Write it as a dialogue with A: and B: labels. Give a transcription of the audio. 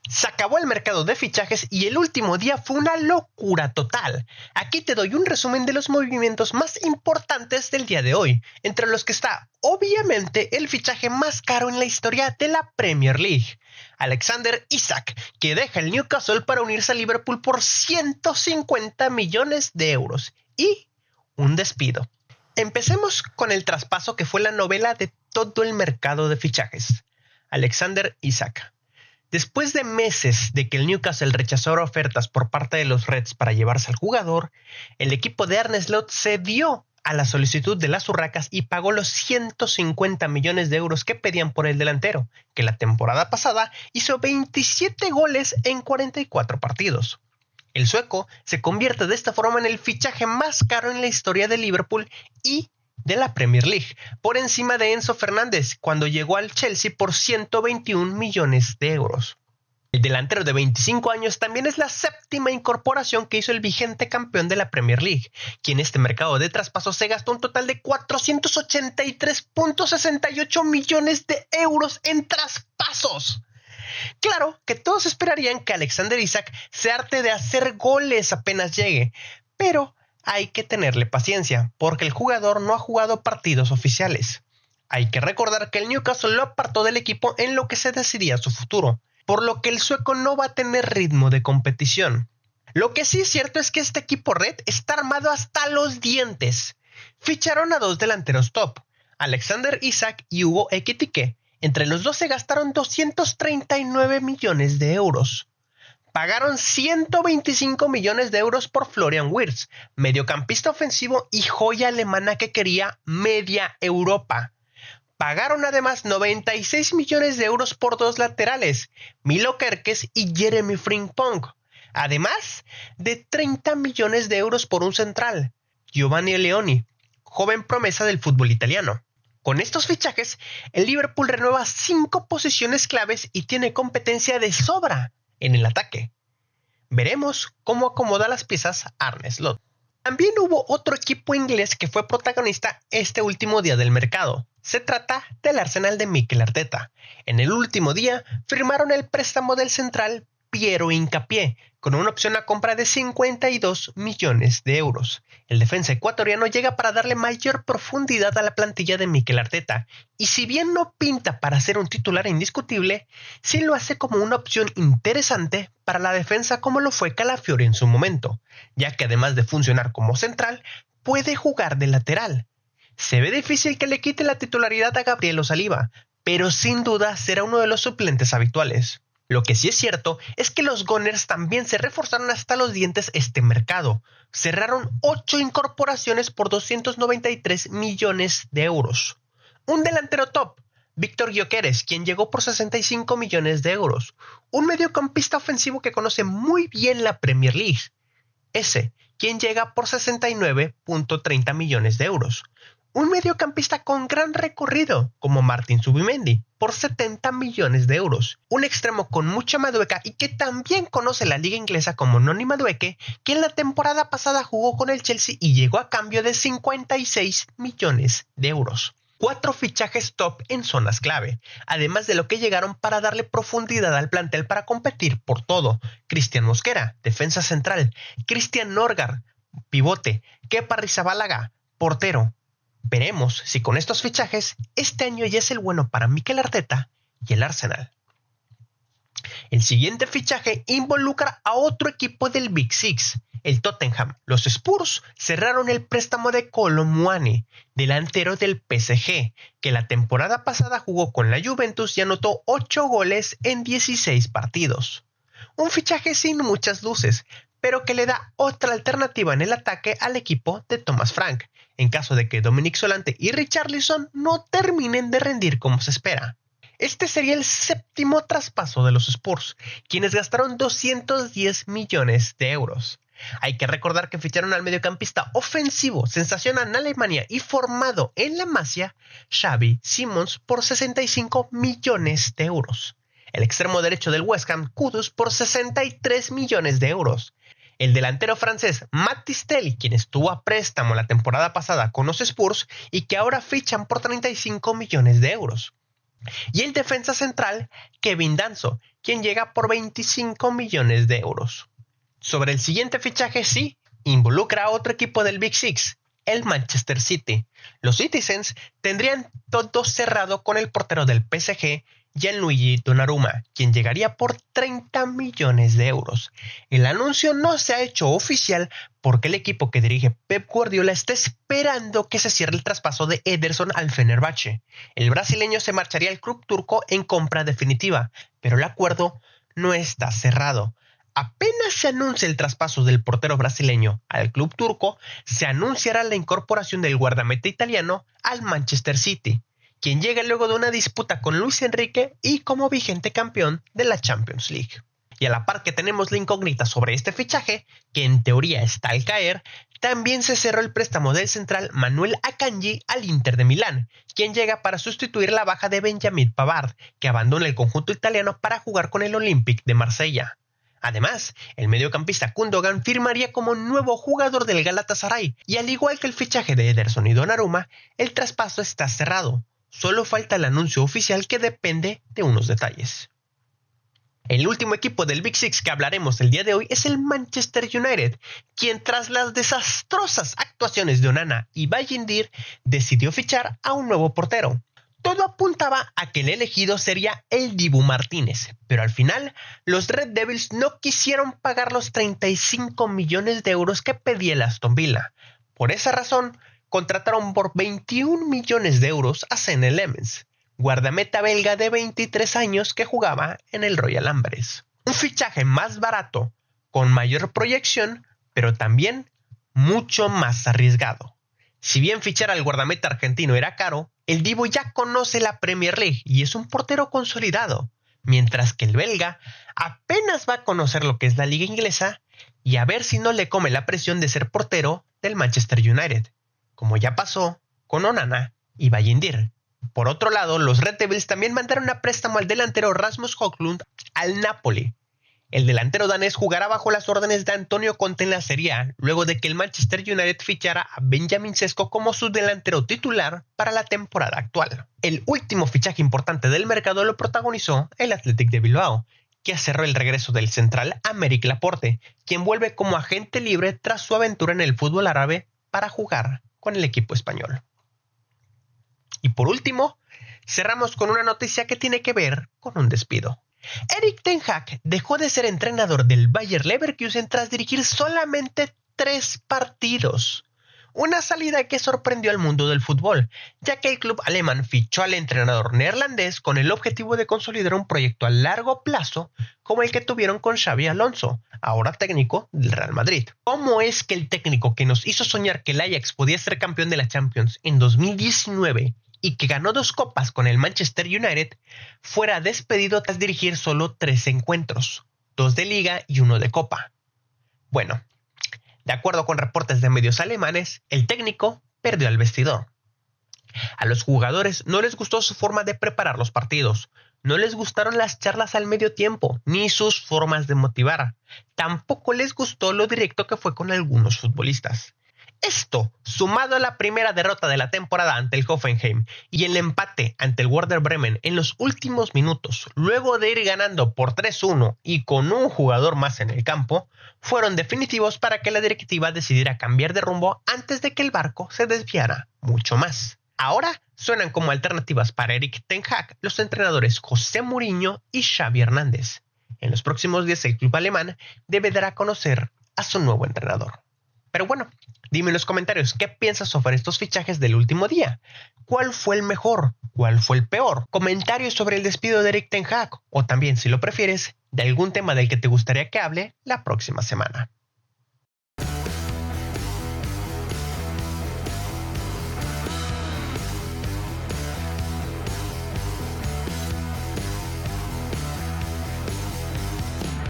A: Se acabó el mercado de fichajes y el último día fue una locura total. Aquí te doy un resumen de los movimientos más importantes del día de hoy, entre los que está, obviamente, el fichaje más caro en la historia de la Premier League. Alexander Isak, que deja el Newcastle para unirse a Liverpool por 150 millones de euros. Y un despido. Empecemos con el traspaso que fue la novela de todo el mercado de fichajes. Alexander Isak. Después de meses de que el Newcastle rechazó ofertas por parte de los Reds para llevarse al jugador, el equipo de Arne Slot cedió a la solicitud de las Urracas y pagó los 150 millones de euros que pedían por el delantero, que la temporada pasada hizo 27 goles en 44 partidos. El sueco se convierte de esta forma en el fichaje más caro en la historia de Liverpool y de la Premier League, por encima de Enzo Fernández cuando llegó al Chelsea por 121 millones de euros. El delantero de 25 años también es la séptima incorporación que hizo el vigente campeón de la Premier League, quien en este mercado de traspasos se gastó un total de 483.68 millones de euros en traspasos. Claro que todos esperarían que Alexander Isak se harte de hacer goles apenas llegue, pero hay que tenerle paciencia, porque el jugador no ha jugado partidos oficiales. Hay que recordar que el Newcastle lo apartó del equipo en lo que se decidía su futuro, por lo que el sueco no va a tener ritmo de competición. Lo que sí es cierto es que este equipo red está armado hasta los dientes. Ficharon a dos delanteros top, Alexander Isak y Hugo Ekitike. Entre los dos se gastaron 239 millones de euros. Pagaron 125 millones de euros por Florian Wirtz, mediocampista ofensivo y joya alemana que quería media Europa. Pagaron además 96 millones de euros por dos laterales, Milo Kerkez y Jeremy Frimpong, además de 30 millones de euros por un central, Giovanni Leoni, joven promesa del fútbol italiano. Con estos fichajes, el Liverpool renueva 5 posiciones claves y tiene competencia de sobra en el ataque. Veremos cómo acomoda las piezas Arne Slot. También hubo otro equipo inglés que fue protagonista este último día del mercado. Se trata del Arsenal de Mikel Arteta. En el último día firmaron el préstamo del central Piero Hincapié, con una opción a compra de 52 millones de euros. El defensa ecuatoriano llega para darle mayor profundidad a la plantilla de Mikel Arteta, y si bien no pinta para ser un titular indiscutible, sí lo hace como una opción interesante para la defensa como lo fue Calafiori en su momento, ya que además de funcionar como central, puede jugar de lateral. Se ve difícil que le quite la titularidad a Gabriel Saliba, pero sin duda será uno de los suplentes habituales. Lo que sí es cierto es que los Gunners también se reforzaron hasta los dientes este mercado. Cerraron 8 incorporaciones por 293 millones de euros. Un delantero top, Víctor Gyökeres, quien llegó por 65 millones de euros. Un mediocampista ofensivo que conoce muy bien la Premier League. Ese, quien llega por 69.30 millones de euros. Un mediocampista con gran recorrido, como Martin Zubimendi, por 70 millones de euros. Un extremo con mucha madueca y que también conoce la liga inglesa como Noni Madueke, que en la temporada pasada jugó con el Chelsea y llegó a cambio de 56 millones de euros. 4 fichajes top en zonas clave, además de lo que llegaron para darle profundidad al plantel para competir por todo. Cristian Mosquera, defensa central. Christian Norgard, pivote. Kepa Arrizabalaga, portero. Veremos si con estos fichajes este año ya es el bueno para Mikel Arteta y el Arsenal. El siguiente fichaje involucra a otro equipo del Big Six, el Tottenham. Los Spurs cerraron el préstamo de Kolo Muani, delantero del PSG, que la temporada pasada jugó con la Juventus y anotó 8 goles en 16 partidos. Un fichaje sin muchas luces, pero que le da otra alternativa en el ataque al equipo de Thomas Frank, en caso de que Dominic Solante y Richarlison no terminen de rendir como se espera. Este sería el 7º traspaso de los Spurs, quienes gastaron 210 millones de euros. Hay que recordar que ficharon al mediocampista ofensivo, sensacional en Alemania y formado en la Masia, Xavi Simons, por 65 millones de euros. El extremo derecho del West Ham, Kudus, por 63 millones de euros. El delantero francés Matt Tistel, quien estuvo a préstamo la temporada pasada con los Spurs y que ahora fichan por 35 millones de euros. Y el defensa central, Kevin Danso, quien llega por 25 millones de euros. Sobre el siguiente fichaje, sí, involucra a otro equipo del Big Six, el Manchester City. Los Citizens tendrían todo cerrado con el portero del PSG, Gianluigi Donnarumma, quien llegaría por 30 millones de euros. El anuncio no se ha hecho oficial porque el equipo que dirige Pep Guardiola está esperando que se cierre el traspaso de Ederson al Fenerbahce. El brasileño se marcharía al club turco en compra definitiva, pero el acuerdo no está cerrado. Apenas se anuncia el traspaso del portero brasileño al club turco, se anunciará la incorporación del guardameta italiano al Manchester City, quien llega luego de una disputa con Luis Enrique y como vigente campeón de la Champions League. Y a la par que tenemos la incógnita sobre este fichaje, que en teoría está al caer, también se cerró el préstamo del central Manuel Akanji al Inter de Milán, quien llega para sustituir la baja de Benjamin Pavard, que abandona el conjunto italiano para jugar con el Olympique de Marsella. Además, el mediocampista Gundogan firmaría como nuevo jugador del Galatasaray, y al igual que el fichaje de Ederson y Donnarumma, el traspaso está cerrado. Solo falta el anuncio oficial que depende de unos detalles. El último equipo del Big Six que hablaremos el día de hoy es el Manchester United, quien tras las desastrosas actuaciones de Onana y Bayindir decidió fichar a un nuevo portero. Todo apuntaba a que el elegido sería el Dibu Martínez, pero al final los Red Devils no quisieron pagar los 35 millones de euros que pedía el Aston Villa. Por esa razón, contrataron por 21 millones de euros a Senne Lammens, guardameta belga de 23 años que jugaba en el Royal Ambres. Un fichaje más barato, con mayor proyección, pero también mucho más arriesgado. Si bien fichar al guardameta argentino era caro, el Dibu ya conoce la Premier League y es un portero consolidado, mientras que el belga apenas va a conocer lo que es la liga inglesa y a ver si no le come la presión de ser portero del Manchester United, como ya pasó con Onana y Bayindir. Por otro lado, los Red Devils también mandaron a préstamo al delantero Rasmus Højlund al Napoli. El delantero danés jugará bajo las órdenes de Antonio Conte en la Serie A, luego de que el Manchester United fichara a Benjamin Sesko como su delantero titular para la temporada actual. El último fichaje importante del mercado lo protagonizó el Athletic de Bilbao, que cerró el regreso del central Aymeric Laporte, quien vuelve como agente libre tras su aventura en el fútbol árabe para jugar con el equipo español. Y por último, cerramos con una noticia que tiene que ver con un despido. Erik ten Hag dejó de ser entrenador del Bayer Leverkusen tras dirigir solamente 3 partidos. Una salida que sorprendió al mundo del fútbol, ya que el club alemán fichó al entrenador neerlandés con el objetivo de consolidar un proyecto a largo plazo como el que tuvieron con Xabi Alonso, ahora técnico del Real Madrid. ¿Cómo es que el técnico que nos hizo soñar que el Ajax podía ser campeón de la Champions en 2019 y que ganó 2 copas con el Manchester United, fuera despedido tras dirigir solo 3 encuentros, 2 de liga y 1 de copa? Bueno, de acuerdo con reportes de medios alemanes, el técnico perdió al vestidor. A los jugadores no les gustó su forma de preparar los partidos, no les gustaron las charlas al medio tiempo, ni sus formas de motivar. Tampoco les gustó lo directo que fue con algunos futbolistas. Esto, sumado a la primera derrota de la temporada ante el Hoffenheim y el empate ante el Werder Bremen en los últimos minutos, luego de ir ganando por 3-1 y con un jugador más en el campo, fueron definitivos para que la directiva decidiera cambiar de rumbo antes de que el barco se desviara mucho más. Ahora suenan como alternativas para Erik ten Hag los entrenadores José Mourinho y Xavi Hernández. En los próximos días el club alemán debe dar a conocer a su nuevo entrenador. Pero bueno, dime en los comentarios qué piensas sobre estos fichajes del último día. ¿Cuál fue el mejor? ¿Cuál fue el peor? Comentarios sobre el despido de Erik ten Hag o también, si lo prefieres, de algún tema del que te gustaría que hable la próxima semana.